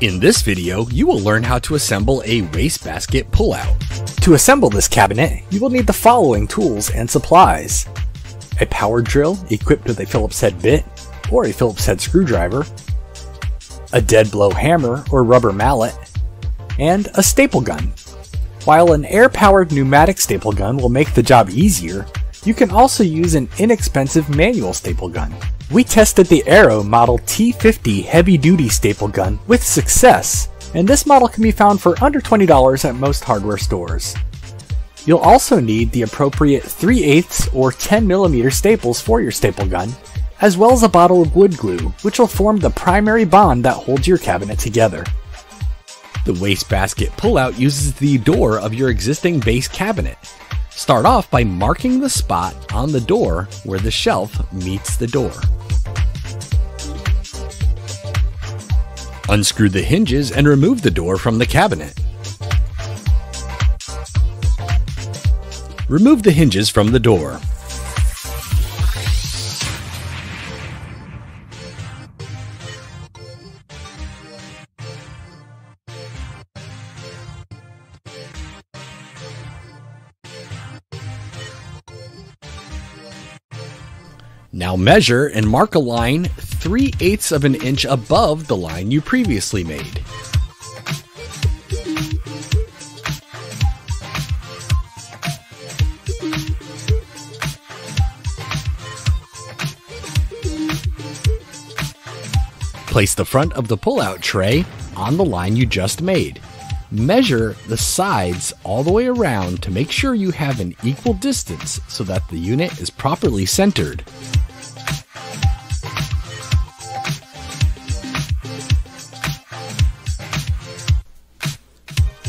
In this video, you will learn how to assemble a wastebasket pullout. To assemble this cabinet, you will need the following tools and supplies: a power drill equipped with a Phillips head bit or a Phillips head screwdriver, a dead blow hammer or rubber mallet, and a staple gun. While an air-powered pneumatic staple gun will make the job easier, you can also use an inexpensive manual staple gun. We tested the Aero Model T50 heavy-duty staple gun with success, and this model can be found for under $20 at most hardware stores. You'll also need the appropriate 3/8 or 10mm staples for your staple gun, as well as a bottle of wood glue, which will form the primary bond that holds your cabinet together. The wastebasket pullout uses the door of your existing base cabinet. Start off by marking the spot on the door where the shelf meets the door. Unscrew the hinges and remove the door from the cabinet. Remove the hinges from the door. Now measure and mark a line 3/8 of an inch above the line you previously made. Place the front of the pull-out tray on the line you just made. Measure the sides all the way around to make sure you have an equal distance so that the unit is properly centered.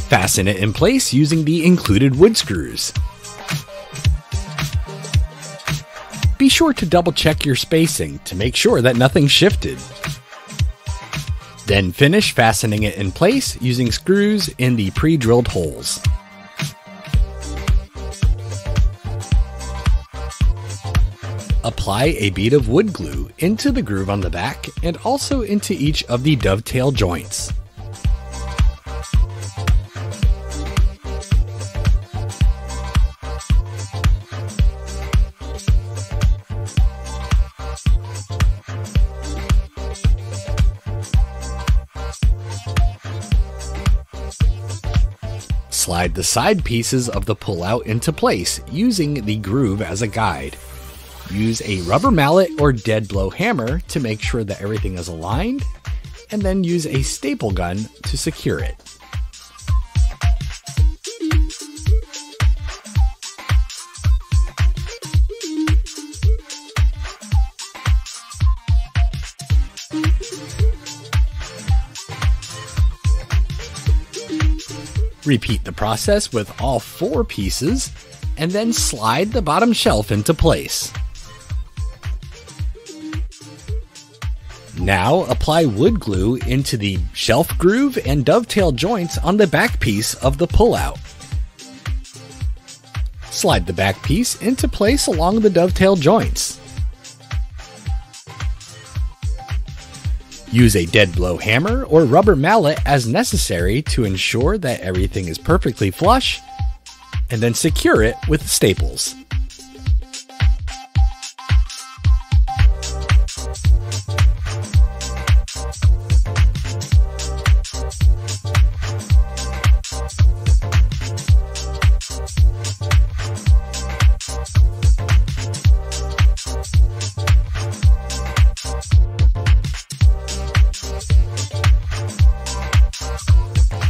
Fasten it in place using the included wood screws. Be sure to double check your spacing to make sure that nothing shifted. Then finish fastening it in place using screws in the pre-drilled holes. Apply a bead of wood glue into the groove on the back and also into each of the dovetail joints. Slide the side pieces of the pullout into place using the groove as a guide. Use a rubber mallet or dead blow hammer to make sure that everything is aligned, and then use a staple gun to secure it. Repeat the process with all 4 pieces, and then slide the bottom shelf into place. Now apply wood glue into the shelf groove and dovetail joints on the back piece of the pullout. Slide the back piece into place along the dovetail joints. Use a dead blow hammer or rubber mallet as necessary to ensure that everything is perfectly flush, and then secure it with staples.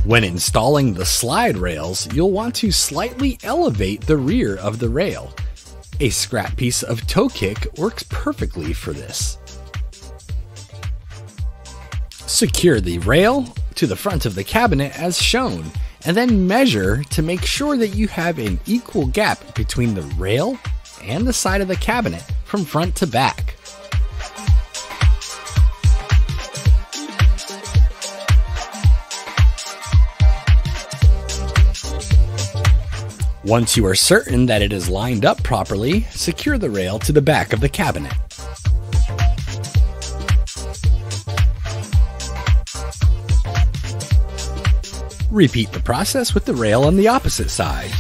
When installing the slide rails, you'll want to slightly elevate the rear of the rail. A scrap piece of toe kick works perfectly for this. Secure the rail to the front of the cabinet as shown, and then measure to make sure that you have an equal gap between the rail and the side of the cabinet from front to back. Once you are certain that it is lined up properly, secure the rail to the back of the cabinet. Repeat the process with the rail on the opposite side.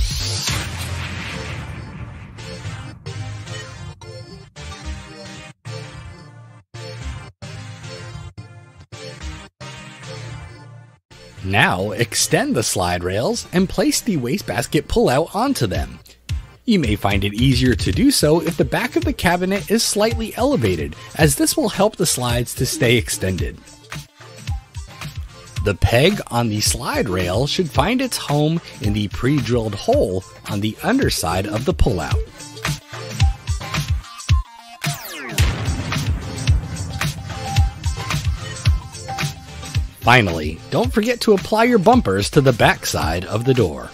Now, extend the slide rails and place the wastebasket pullout onto them. You may find it easier to do so if the back of the cabinet is slightly elevated, as this will help the slides to stay extended. The peg on the slide rail should find its home in the pre-drilled hole on the underside of the pullout. Finally, don't forget to apply your bumpers to the back side of the door.